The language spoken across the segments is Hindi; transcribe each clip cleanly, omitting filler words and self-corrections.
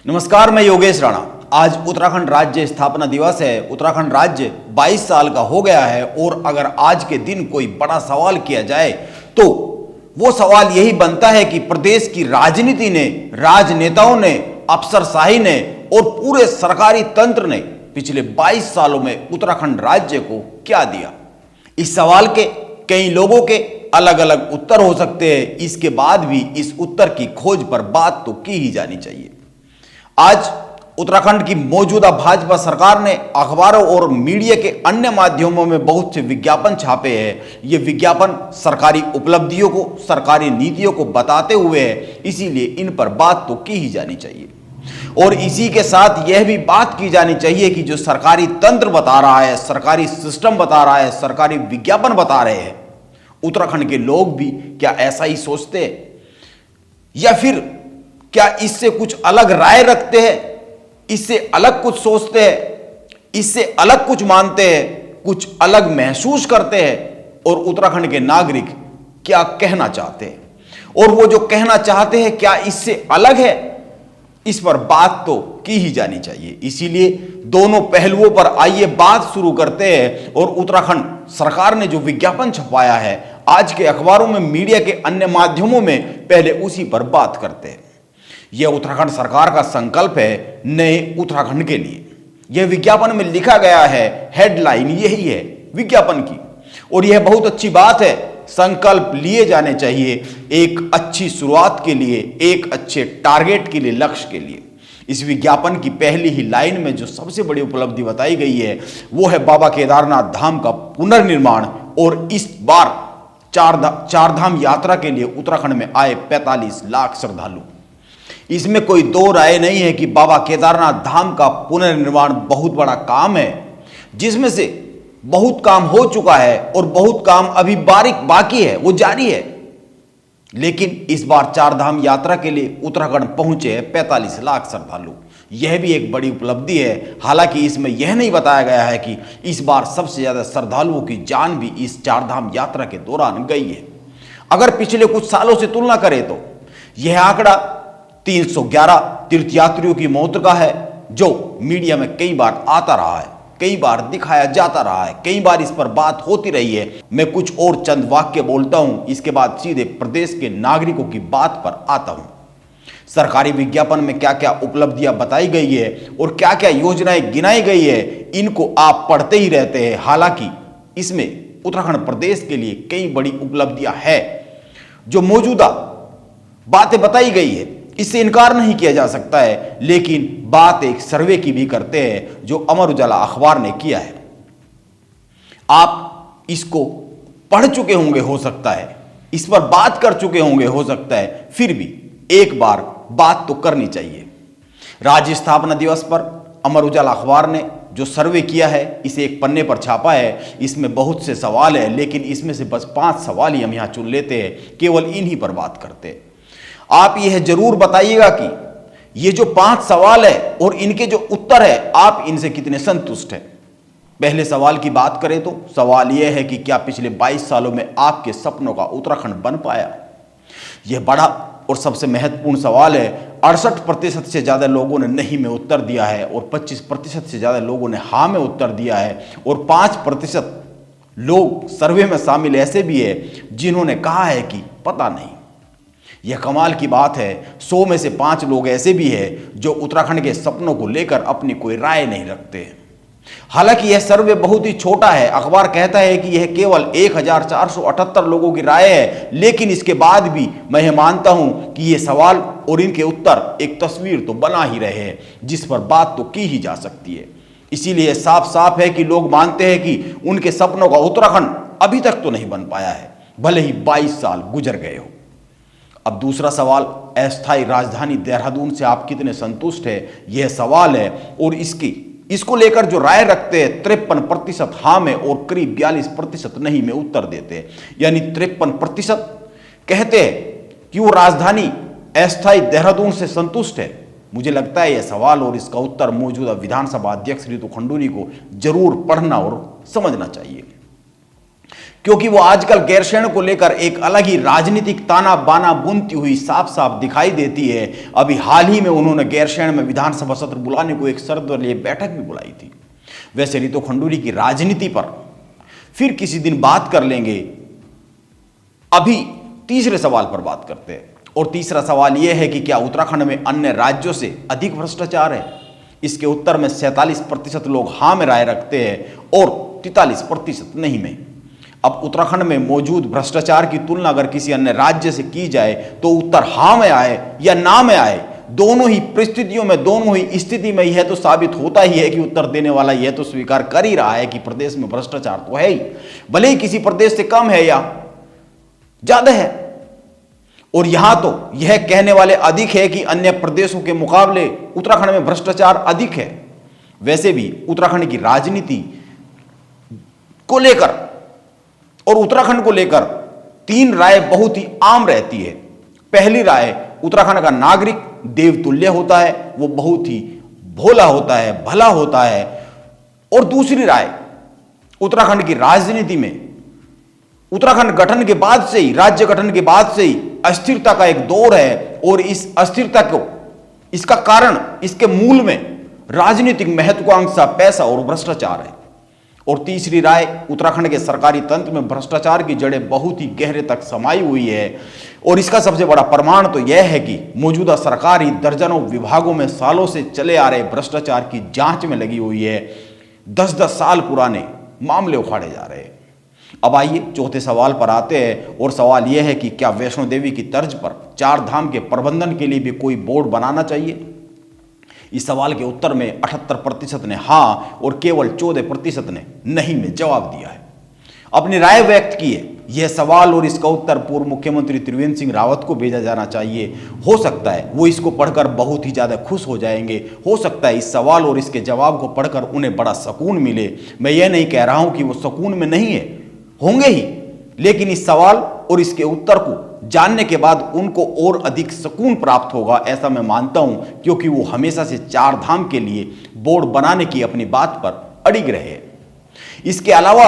नमस्कार, मैं योगेश राणा। आज उत्तराखंड राज्य स्थापना दिवस है। उत्तराखंड राज्य 22 साल का हो गया है और अगर आज के दिन कोई बड़ा सवाल किया जाए तो वो सवाल यही बनता है कि प्रदेश की राजनीति ने, राजनेताओं ने, अफसरशाही ने और पूरे सरकारी तंत्र ने पिछले 22 सालों में उत्तराखंड राज्य को क्या दिया। इस सवाल के कई लोगों के अलग अलग उत्तर हो सकते हैं। इसके बाद भी इस उत्तर की खोज पर बात तो की ही जानी चाहिए। आज उत्तराखंड की मौजूदा भाजपा सरकार ने अखबारों और मीडिया के अन्य माध्यमों में बहुत से विज्ञापन छापे हैं। ये विज्ञापन सरकारी उपलब्धियों को, सरकारी नीतियों को बताते हुए है, इसीलिए इन पर बात तो की ही जानी चाहिए। और इसी के साथ यह भी बात की जानी चाहिए कि जो सरकारी तंत्र बता रहा है, सरकारी सिस्टम बता रहा है, सरकारी विज्ञापन बता रहे हैं, उत्तराखंड के लोग भी क्या ऐसा ही सोचते हैं या फिर क्या इससे कुछ अलग राय रखते हैं, इससे अलग कुछ सोचते हैं, इससे अलग कुछ मानते हैं, कुछ अलग महसूस करते हैं और उत्तराखंड के नागरिक क्या कहना चाहते हैं और वो जो कहना चाहते हैं क्या इससे अलग है, इस पर बात तो की ही जानी चाहिए। इसीलिए दोनों पहलुओं पर आइए बात शुरू करते हैं। और उत्तराखंड सरकार ने जो विज्ञापन छपाया है आज के अखबारों में, मीडिया के अन्य माध्यमों में, पहले उसी पर बात करते हैं। यह उत्तराखंड सरकार का संकल्प है नए उत्तराखंड के लिए। यह विज्ञापन में लिखा गया है, हेडलाइन यही है विज्ञापन की और यह बहुत अच्छी बात है। संकल्प लिए जाने चाहिए एक अच्छी शुरुआत के लिए, एक अच्छे टारगेट के लिए, लक्ष्य के लिए। इस विज्ञापन की पहली ही लाइन में जो सबसे बड़ी उपलब्धि बताई गई है वो है बाबा केदारनाथ धाम का पुनर्निर्माण और इस बार चार धाम यात्रा के लिए उत्तराखंड में आए 45 लाख श्रद्धालु। इसमें कोई दो राय नहीं है कि बाबा केदारनाथ धाम का पुनर्निर्माण बहुत बड़ा काम है, जिसमें से बहुत काम हो चुका है और बहुत काम अभी बाकी है, वो जारी है। लेकिन इस बार चार धाम यात्रा के लिए उत्तराखंड पहुंचे हैं 45 लाख श्रद्धालु। यह भी एक बड़ी उपलब्धि है। हालांकि इसमें यह नहीं बताया गया है कि इस बार सबसे ज्यादा श्रद्धालुओं की जान भी इस चार धाम यात्रा के दौरान गई है। अगर पिछले कुछ सालों से तुलना करें तो यह आंकड़ा 311 तीर्थयात्रियों की मौत का है, जो मीडिया में कई बार आता रहा है, कई बार दिखाया जाता रहा है, कई बार इस पर बात होती रही है। मैं कुछ और चंद वाक्य बोलता हूं, इसके बाद सीधे प्रदेश के नागरिकों की बात पर आता हूं। सरकारी विज्ञापन में क्या क्या उपलब्धियां बताई गई है और क्या क्या योजनाएं गिनाई गई है, इनको आप पढ़ते ही रहते हैं। हालांकि इसमें उत्तराखंड प्रदेश के लिए कई बड़ी उपलब्धियां हैं। जो मौजूदा बातें बताई गई है इससे इनकार नहीं किया जा सकता है, लेकिन बात एक सर्वे की भी करते हैं जो अमर उजाला अखबार ने किया है। आप इसको पढ़ चुके होंगे, हो सकता है इस पर बात कर चुके होंगे, हो सकता है, फिर भी एक बार बात तो करनी चाहिए। राज्य स्थापना दिवस पर अमर उजाला अखबार ने जो सर्वे किया है इसे एक पन्ने पर छापा है। इसमें बहुत से सवाल है, लेकिन इसमें से बस 5 सवाल ही हम यहां चुन लेते हैं, केवल इन्हीं पर बात करते हैं। आप यह जरूर बताइएगा कि ये जो 5 सवाल है और इनके जो उत्तर है, आप इनसे कितने संतुष्ट हैं। पहले सवाल की बात करें तो सवाल यह है कि क्या पिछले 22 सालों में आपके सपनों का उत्तराखंड बन पाया। यह बड़ा और सबसे महत्वपूर्ण सवाल है। 68% से ज्यादा लोगों ने नहीं में उत्तर दिया है और 25% से ज्यादा लोगों ने हाँ में उत्तर दिया है और 5% लोग सर्वे में शामिल ऐसे भी है जिन्होंने कहा है कि पता नहीं। यह कमाल की बात है। 100 में से 5 लोग ऐसे भी हैं जो उत्तराखंड के सपनों को लेकर अपनी कोई राय नहीं रखते हैं। हालांकि यह सर्वे बहुत ही छोटा है। अखबार कहता है कि यह केवल 1478 लोगों की राय है, लेकिन इसके बाद भी मैं यह मानता हूं कि ये सवाल और इनके उत्तर एक तस्वीर तो बना ही रहे हैं, जिस पर बात तो की ही जा सकती है। इसीलिए साफ साफ है कि लोग मानते हैं कि उनके सपनों का उत्तराखंड अभी तक तो नहीं बन पाया है, भले ही 22 साल गुजर गए हो। अब दूसरा सवाल, अस्थायी राजधानी देहरादून से आप कितने संतुष्ट हैं, यह सवाल है। और इसको लेकर जो राय रखते हैं 53% हाँ में और करीब 42% नहीं में उत्तर देते हैं। यानी 53% कहते हैं कि वो राजधानी अस्थायी देहरादून से संतुष्ट है। मुझे लगता है यह सवाल और इसका उत्तर मौजूदा विधानसभा अध्यक्ष रितु खंडूरी को जरूर पढ़ना और समझना चाहिए। क्योंकि वो आजकल गैरसैंण को लेकर एक अलग ही राजनीतिक ताना बाना बुनती हुई साफ साफ दिखाई देती है। अभी हाल ही में उन्होंने गैरसैंण में विधानसभा सत्र बुलाने को एक सर्वदलीय बैठक भी बुलाई थी। वैसे रितु खंडूरी की राजनीति पर फिर किसी दिन बात कर लेंगे। अभी तीसरे सवाल पर बात करते हैं, और तीसरा सवाल यह है कि क्या उत्तराखंड में अन्य राज्यों से अधिक भ्रष्टाचार है? इसके उत्तर में 47% लोग हाँ में राय रखते हैं और 43% नहीं में। अब उत्तराखंड में मौजूद भ्रष्टाचार की तुलना अगर किसी अन्य राज्य से की जाए तो उत्तर हाँ में आए या ना में आए, दोनों ही परिस्थितियों में, दोनों ही स्थिति में यह तो साबित होता ही है कि उत्तर देने वाला यह तो स्वीकार कर ही रहा है कि प्रदेश में भ्रष्टाचार तो है ही, भले ही किसी प्रदेश से कम है या ज्यादा है। और यहां तो यह कहने वाले अधिक है कि अन्य प्रदेशों के मुकाबले उत्तराखंड में भ्रष्टाचार अधिक है। वैसे भी उत्तराखंड की राजनीति को लेकर और उत्तराखंड को लेकर 3 राय बहुत ही आम रहती है। पहली राय, उत्तराखंड का नागरिक देवतुल्य होता है, वो बहुत ही भोला होता है, भला होता है। और दूसरी राय, उत्तराखंड की राजनीति में उत्तराखंड गठन के बाद से ही, राज्य गठन के बाद से ही अस्थिरता का एक दौर है, और इस अस्थिरता को, इसका कारण, इसके मूल में राजनीतिक महत्वाकांक्षा, पैसा और भ्रष्टाचार है। और तीसरी राय, उत्तराखंड के सरकारी तंत्र में भ्रष्टाचार की जड़ें बहुत ही गहरे तक समाई हुई है, और इसका सबसे बड़ा प्रमाण तो यह है कि मौजूदा सरकार ही दर्जनों विभागों में सालों से चले आ रहे भ्रष्टाचार की जांच में लगी हुई है। 10-10 साल पुराने मामले उखाड़े जा रहे हैं। अब आइए चौथे सवाल पर आते हैं, और सवाल यह है कि क्या वैष्णो देवी की तर्ज पर 4 धाम के प्रबंधन के लिए भी कोई बोर्ड बनाना चाहिए? इस सवाल के उत्तर में 78% ने हाँ और केवल 14% ने नहीं में जवाब दिया है, अपनी राय व्यक्त की है। यह सवाल और इसका उत्तर पूर्व मुख्यमंत्री त्रिवेंद्र सिंह रावत को भेजा जाना चाहिए। हो सकता है वो इसको पढ़कर बहुत ही ज्यादा खुश हो जाएंगे। हो सकता है इस सवाल और इसके जवाब को पढ़कर उन्हें बड़ा सुकून मिले। मैं ये नहीं कह रहा हूं कि वो सुकून में नहीं है, होंगे ही, लेकिन इस सवाल और इसके उत्तर को जानने के बाद उनको और अधिक सुकून प्राप्त होगा, ऐसा मैं मानता हूं, क्योंकि वो हमेशा से 4 धाम के लिए बोर्ड बनाने की अपनी बात पर अड़िग रहे हैं। इसके अलावा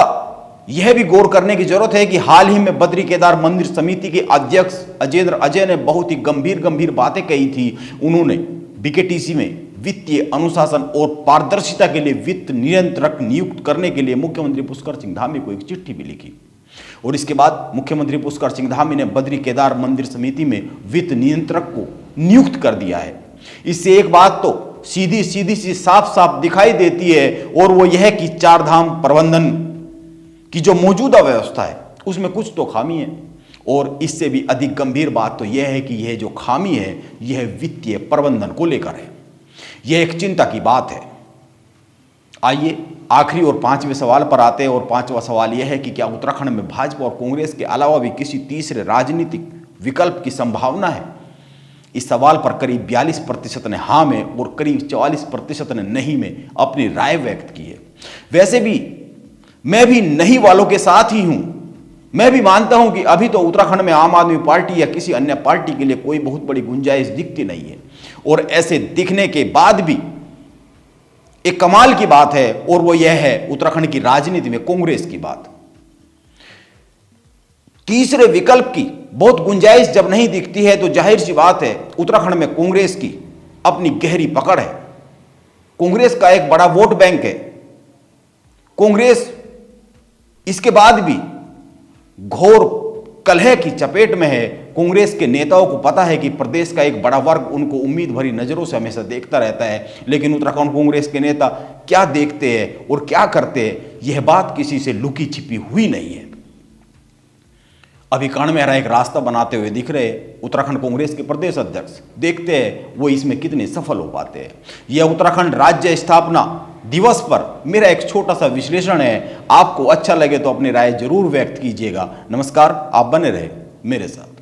यह भी गौर करने की जरूरत है कि हाल ही में बद्री केदार मंदिर समिति के अध्यक्ष अजेंद्र अजय ने बहुत ही गंभीर बातें कही थी। उन्होंने बीकेटीसी में वित्तीय अनुशासन और पारदर्शिता के लिए वित्त नियंत्रक नियुक्त करने के लिए मुख्यमंत्री पुष्कर सिंह धामी को एक चिट्ठी भी लिखी, और इसके बाद मुख्यमंत्री पुष्कर सिंह धामी ने बद्री केदार मंदिर समिति में वित्त नियंत्रक को नियुक्त कर दिया है। इससे एक बात तो सीधी सी साफ दिखाई देती है, और वो यह कि 4 धाम प्रबंधन की जो मौजूदा व्यवस्था है उसमें कुछ तो खामी है। और इससे भी अधिक गंभीर बात तो यह है कि यह जो खामी है यह वित्तीय प्रबंधन को लेकर है। यह एक चिंता की बात है। आइए आखिरी और 5वें सवाल पर आते हैं, और 5वां सवाल यह है कि क्या उत्तराखंड में भाजपा और कांग्रेस के अलावा भी किसी तीसरे राजनीतिक विकल्प की संभावना है? इस सवाल पर करीब 42% ने हाँ में और करीब 44% ने नहीं में अपनी राय व्यक्त की है। वैसे भी मैं भी नहीं वालों के साथ ही हूं। मैं भी मानता हूं कि अभी तो उत्तराखंड में आम आदमी पार्टी या किसी अन्य पार्टी के लिए कोई बहुत बड़ी गुंजाइश दिखती नहीं है, और ऐसे दिखने के बाद भी एक कमाल की बात है, और वो यह है उत्तराखंड की राजनीति में कांग्रेस की बात। तीसरे विकल्प की बहुत गुंजाइश जब नहीं दिखती है तो जाहिर सी बात है उत्तराखंड में कांग्रेस की अपनी गहरी पकड़ है। कांग्रेस का एक बड़ा वोट बैंक है। कांग्रेस इसके बाद भी घोर कलह की चपेट में है। कांग्रेस के नेताओं को पता है कि प्रदेश का एक बड़ा वर्ग उनको उम्मीद भरी नजरों से हमेशा देखता रहता है, लेकिन उत्तराखंड कांग्रेस के नेता क्या देखते हैं और क्या करते हैं यह बात किसी से लुकी छिपी हुई नहीं है। अभी कान में एक रास्ता बनाते हुए दिख रहे उत्तराखंड कांग्रेस के प्रदेश अध्यक्ष। देखते हैं वो इसमें कितने सफल हो पाते हैं। यह उत्तराखंड राज्य स्थापना दिवस पर मेरा एक छोटा सा विश्लेषण है। आपको अच्छा लगे तो अपनी राय जरूर व्यक्त कीजिएगा। नमस्कार, आप बने रहे मेरे साथ।